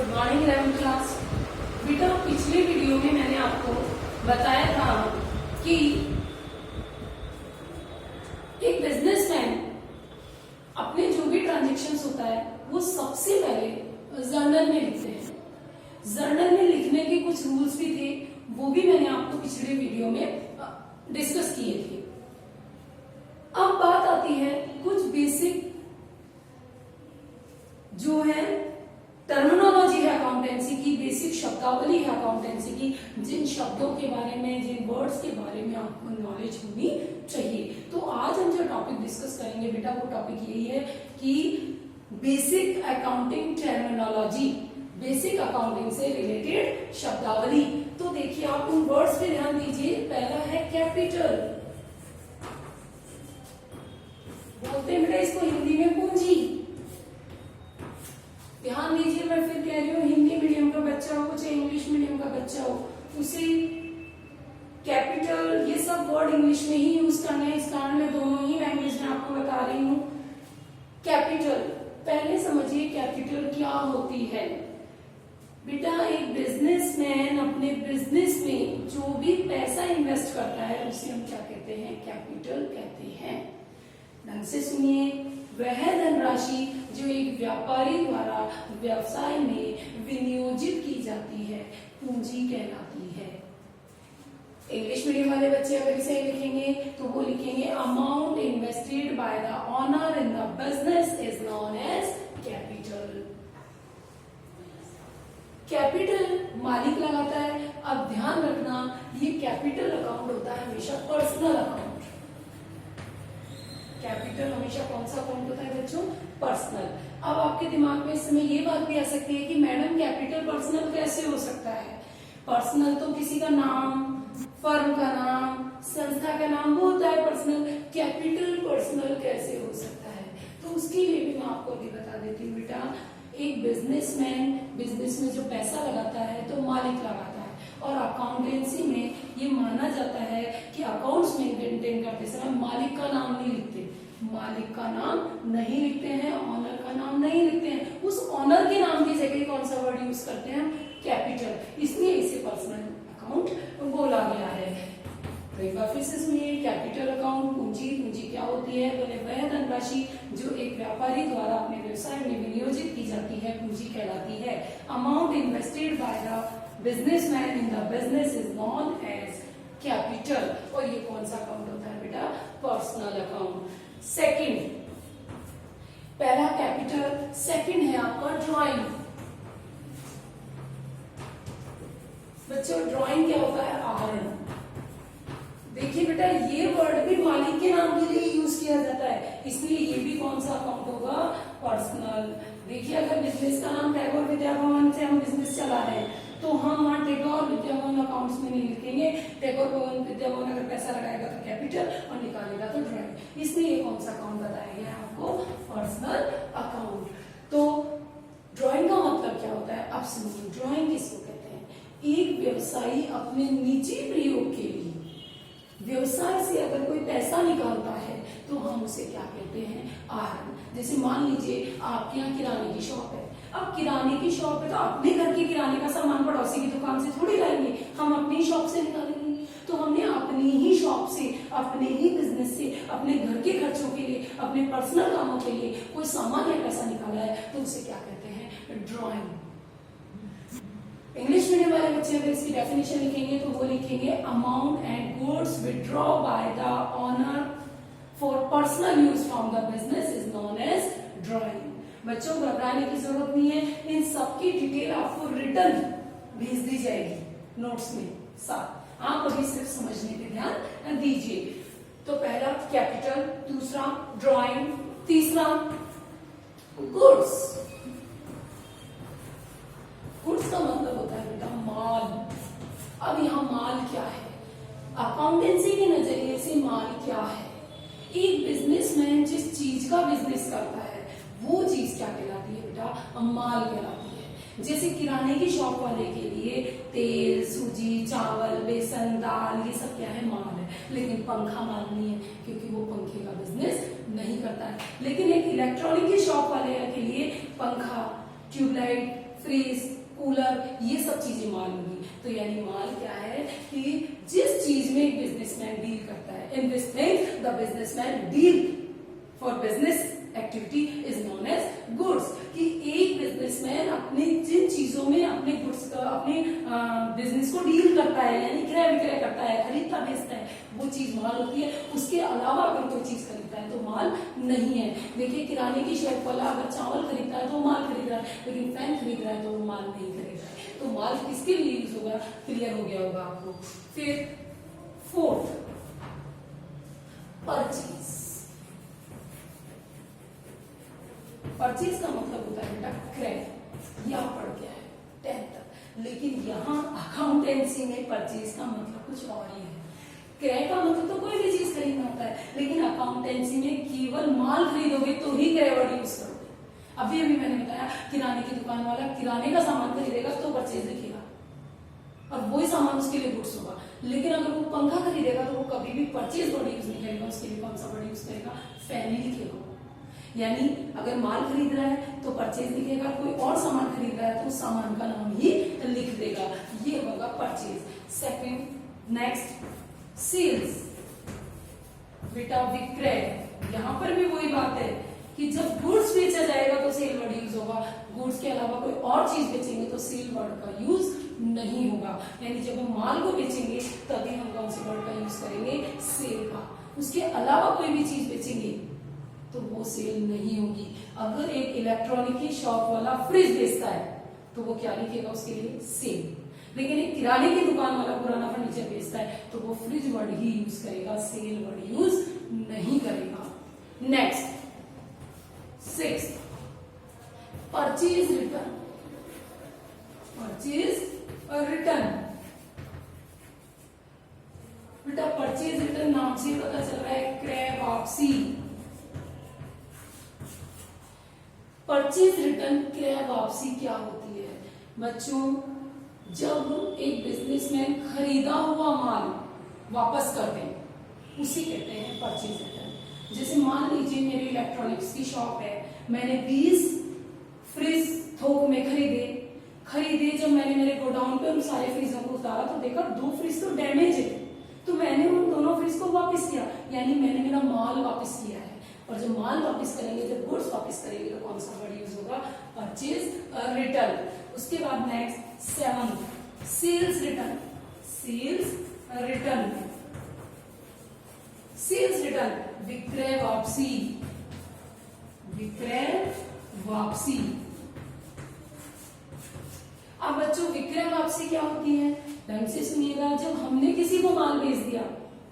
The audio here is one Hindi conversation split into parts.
Good morning 11th class. बेटा पिछले वीडियो में मैंने आपको बताया था कि एक बिजनेसमैन अपने जो भी ट्रांजेक्शन्स होता है वो सबसे पहले जर्नल में लिखते हैं। जर्नल में लिखने के कुछ रूल्स भी थे, वो भी मैंने आपको पिछले वीडियो में डिस्कस किए थे। अब बात आती है कुछ बेसिक जो है टर्मिनोलॉजी है अकाउंटेंसी की, बेसिक शब्दावली है अकाउंटेंसी की, जिन शब्दों के बारे में, जिन वर्ड्स के बारे में आपको नॉलेज होनी चाहिए। तो आज हम जो टॉपिक डिस्कस करेंगे बेटा वो टॉपिक यही है कि basic accounting terminology, basic accounting से रिलेटेड शब्दावली। तो देखिए आप उन वर्ड्स पे ध्यान दीजिए। पहला है कैपिटल, बोलते हैं बेटा इसको हिंदी में पूंजी। ध्यान दीजिए, मैं फिर कह रही हूँ, हिंदी मीडियम का बच्चा हो चाहे इंग्लिश मीडियम का बच्चा हो, उसे कैपिटल ये सब वर्ड इंग्लिश में ही यूज करने हैं। इस कारण मैं दोनों ही लैंग्वेज में आपको बता रही हूँ। कैपिटल, पहले समझिए कैपिटल क्या होती है। बेटा एक बिजनेसमैन अपने बिजनेस में जो भी पैसा इन्वेस्ट करता है उसे हम क्या कहते हैं? कैपिटल कहते हैं। ढंग से सुनिए, वह धनराशि जो एक व्यापारी द्वारा व्यवसाय में विनियोजित की जाती है पूंजी कहलाती है। इंग्लिश मीडियम वाले बच्चे अगर इसे लिखेंगे तो वो लिखेंगे amount invested by the owner in the business is known as capital. Capital मालिक लगाता है। अब ध्यान रखना, ये कैपिटल अकाउंट होता है हमेशा पर्सनल अकाउंट। कैपिटल हमेशा कौन सा अकाउंट होता है बच्चों? पर्सनल। अब आपके दिमाग में इस समय ये बात भी आ सकती है कि मैडम कैपिटल पर्सनल कैसे हो सकता है? पर्सनल तो किसी का नाम, फर्म का नाम, संस्था का नाम वो होता है पर्सनल। कैपिटल पर्सनल कैसे हो सकता है? तो उसके लिए भी मैं आपको अभी बता देती हूँ बेटा। एक बिजनेसमैन बिजनेस में जो पैसा लगाता है तो मालिक लगाता है, और अकाउंटेंसी में ये माना जाता है कि अकाउंट्स मेंटेन करते समय मालिक का नाम नहीं लिखते। मालिक का नाम नहीं लिखते हैं, ऑनर का नाम नहीं लिखते हैं। उस ऑनर के नाम की जगह कौन सा वर्ड यूज करते हैं? कैपिटल। इसलिए इसे पर्सनल अकाउंट बोला गया है। तो एक बार फिर से सुनिए, कैपिटल अकाउंट पूंजी। पूंजी क्या होती है? बोले वह धनराशि जो एक व्यापारी द्वारा अपने व्यवसाय में विनियोजित की जाती है पूंजी कहलाती है। Amount invested by the businessman in the business is known as capital. और ये कौन सा अकाउंट होता है बेटा? Personal account. सेकंड, पहला कैपिटल, सेकंड है आपका ड्राइंग। बच्चों ड्राइंग क्या होता है? आवरण। देखिए बेटा ये वर्ड भी मालिक के नाम के लिए यूज किया जाता है, इसलिए ये भी कौन सा अकाउंट होगा? पर्सनल। देखिए अगर बिजनेस का नाम टैगोर विद्या भवन से हम बिजनेस चला रहे हैं तो हम वहां टैगोर विद्या भवन अकाउंट्स में नहीं लिखेंगे। टैगोर भवन विद्या भवन अगर पैसा लगाएगा तो कैपिटल और निकालेगा तो ड्राइंग। इसलिए ये कौन सा अकाउंट बताया गया है आपको? Personal account. तो ड्राइंग का मतलब क्या होता है? अब सुनिए, ड्राइंग किसको कहते हैं? एक व्यवसायी अपने निजी प्रयोग के लिए व्यवसाय से अगर कोई पैसा निकालता है तो हम उसे क्या कहते हैं? आहरण। जैसे मान लीजिए आपके यहाँ किराने की शॉप है। अब किराने की शॉप है तो अपने घर के किराने का सामान पड़ोसी की दुकान से थोड़ी लाएंगे, हम अपनी शॉप से निकालेंगे। तो हमने अपनी ही शॉप से, अपने ही बिजनेस से, अपने घर के खर्चों के लिए, अपने पर्सनल कामों के लिए कोई सामान या पैसा निकाला है तो उसे क्या कहते हैं? ड्राइंग। इंग्लिश मीडियम वाले बच्चे अगर इसकी डेफिनेशन लिखेंगे तो वो लिखेंगे amount and goods withdraw by the owner for personal use from the business is known as drawing. बच्चों घबराने की जरूरत नहीं है, इन सबकी डिटेल आपको रिटर्न भेज दी जाएगी नोट्स में साथ। आप अभी सिर्फ समझने पे ध्यान दीजिए। तो पहला कैपिटल, दूसरा ड्राइंग, तीसरा गुड्स। गुड्स का मतलब होता है बेटा माल। अब यहाँ माल क्या है? अकाउंटेंसी के नजरिए से माल क्या है? एक बिजनेसमैन जिस चीज का बिजनेस करता है वो चीज क्या कहलाती है बेटा? माल कहलाती है। जैसे किराने की शॉप वाले के लिए तेल, सूजी, चावल, बेसन, दाल ये सब क्या है? माल है। लेकिन पंखा माल नहीं है क्योंकि वो पंखे का बिजनेस नहीं करता है। लेकिन एक इलेक्ट्रॉनिक की शॉप वाले के लिए पंखा, ट्यूबलाइट, फ्रीज, कूलर, ये सब चीजें माल होगी। तो यानी माल क्या है कि जिस चीज में एक बिजनेसमैन डील करता है, in this thing the businessman deal for business activity is known as goods. कि एक बिजनेसमैन अपने जिन चीजों में अपने गुड्स का, अपने बिजनेस को डील करता है, यानी क्रय विक्रय करता है, खरीदता बेचता है, वो चीज माल होती है। उसके अलावा अगर कोई चीज खरीदता है तो माल नहीं है। देखिए किराने की शॉप वाला अगर चावल खरीदता है तो माल खरीद रहा है, लेकिन फैन खरीद रहा है तो वो माल नहीं खरीद रहा है। तो माल किसके लिए यूज होगा, क्लियर हो गया होगा आपको। फिर फोर्थ, परचेज। परचेज का मतलब होता है बेटा क्रय। यह पढ़ गया है 10th तक, लेकिन यहाँ अकाउंटेंसी में परचेज का मतलब कुछ और ही है। क्रय का मतलब तो कोई भी चीज खरीदना होता है, लेकिन अकाउंटेंसी में केवल माल खरीदोगे तो ही क्रय वर्ड यूज करोगे। अभी अभी मैंने बताया किराने की दुकान वाला किराने का सामान खरीदेगा तो परचेज लिखेगा और वही सामान उसके लिए गुड्स होगा। लेकिन अगर वो पंखा खरीदेगा तो वो कभी भी परचेज वर्ड यूज नहीं करेगा, उसके लिए कौन सा वर्ड यूज करेगा, फैन ही लिखेगा। यानी अगर माल खरीद रहा है तो परचेज लिखेगा, कोई और सामान खरीद रहा है तो उस सामान का नाम ही लिख देगा। ये होगा परचेज। Second, next, sales. बेटा विक्रय, यहां पर भी वही बात है कि जब गुड्स बेचा जाएगा तो सेल वर्ड यूज होगा, गुड्स के अलावा कोई और चीज बेचेंगे तो सेल वर्ड का यूज नहीं होगा। यानी जब हम माल को बेचेंगे तभी हम कौन से वर्ड का यूज करेंगे, सेल का। उसके अलावा कोई भी चीज बेचेंगे तो वो सेल नहीं होगी। अगर एक इलेक्ट्रॉनिक की शॉप वाला फ्रिज बेचता है तो वो क्या लिखेगा, उसके लिए सेल। लेकिन एक किराने की दुकान वाला पुराना फर्नीचर बेचता है तो वो फ्रिज वर्ड ही यूज करेगा, सेल वर्ड यूज नहीं करेगा। Next, 6th, purchase return. Purchase और रिटर्न, बेटा परचेज रिटर्न नाम से पता चल रहा है क्रय वापसी। परचेज रिटर्न क्रय वापसी क्या होती है बच्चों, जब एक बिजनेसमैन खरीदा हुआ माल वापस कर दे उसी कहते हैं परचेज रिटर्न। जैसे मान लीजिए मेरी इलेक्ट्रॉनिक्स की शॉप है, मैंने 20 फ्रिज थोक में खरीदे। जब मैंने मेरे गोडाउन पे उन सारे फ्रिजों को उतारा तो देखा 2 फ्रिज तो डैमेज है, तो मैंने उन दोनों फ्रिज को वापस किया, यानी मैंने मेरा माल वापस किया है। और जब माल वापस करेंगे, जब गुड्स वापस करेंगे तो कौन सा वर्ड यूज होगा, परचेज रिटर्न। उसके बाद next 7th, sales return. Sales return, sales return विक्रय वापसी। विक्रय वापसी। अब बच्चों विक्रय वापसी क्या होती है, ढंग से सुनिएगा। जब हमने किसी को माल बेच दिया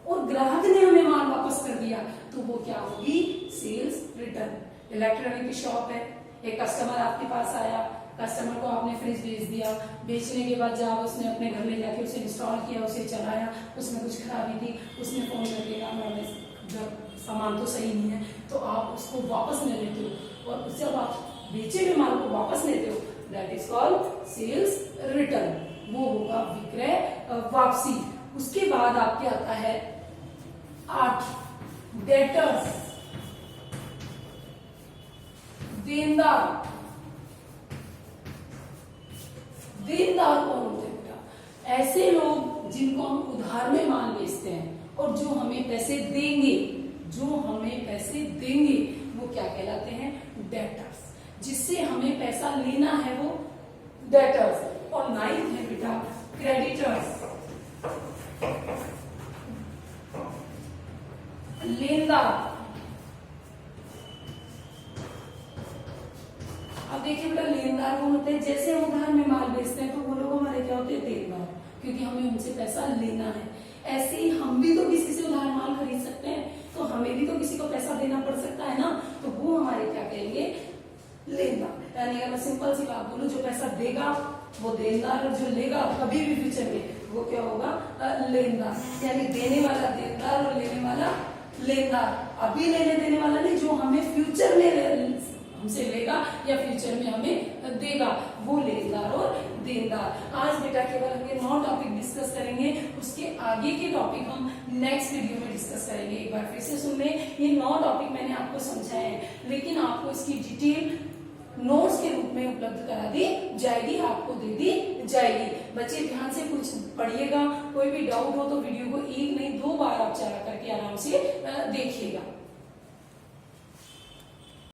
और ग्राहक ने हमें माल वापस कर दिया तो वो क्या होगी, सेल्स रिटर्न। इलेक्ट्रॉनिक की शॉप है, एक कस्टमर आपके पास आया, कस्टमर को आपने फ्रिज बेच दिया, बेचने के बाद जब उसने अपने घर ले जाके उसे इंस्टॉल किया, उसे चलाया, उसमें कुछ खराबी थी, उसने फोन करके कहा मैंने जब सामान तो सही नहीं है, तो आप उसको वापस ले लेते हो और जब आप बेचे हुए माल को वापस लेते हो, that is called sales return. वो होगा विक्रय वापसी। उसके बाद आपके आता है 8, डेटर्स, देनदार। देनदार कौन होते हैं बेटा, ऐसे लोग जिनको हम उधार में माल बेचते हैं और जो हमें पैसे देंगे, वो क्या कहलाते हैं, डेटर्स। जिससे हमें पैसा लेना है वो डेटर्स। और 9th है बेटा क्रेडिटर्स, लेनदार। अब देखिए बेटा लेनदार कौन होते हैं, जैसे हम उधार में माल बेचते हैं तो वो लोग हमारे क्या होते हैं, देनदार, क्योंकि हमें उनसे पैसा लेना है। ऐसे ही हम भी तो किसी से उधार माल खरीद सकते हैं, तो हमें भी तो किसी को पैसा देना पड़ सकता है ना, तो वो हमारे क्या कहेंगे, लेनदार। यानी अगर मैं सिंपल सी बात बोलूं, जो पैसा देगा वो देनदार और जो लेगा कभी भी फ्यूचर में वो क्या होगा, लेनदार। यानी देने वाला देनदार और लेने वाला लेनदार। अभी लेने देने वाला नहीं, जो हमें फ्यूचर में हमसे लेगा या फ्यूचर में हमें देगा, वो लेनदार और देनदार। आज बेटा केवल हम ये 9 टॉपिक डिस्कस करेंगे, उसके आगे के टॉपिक हम नेक्स्ट वीडियो में डिस्कस करेंगे। एक बार फिर से सुन लें, ये 9 टॉपिक मैंने आपको समझाए हैं, लेकिन आपको इसकी डिटेल नोट्स के रूप में उपलब्ध करा दी जाए। जाएगी, आपको दे दी जाएगी। बच्चे ध्यान से कुछ पढ़िएगा, कोई भी डाउट हो तो वीडियो को 1 नहीं 2 बार आप चला करके आराम से देखिएगा।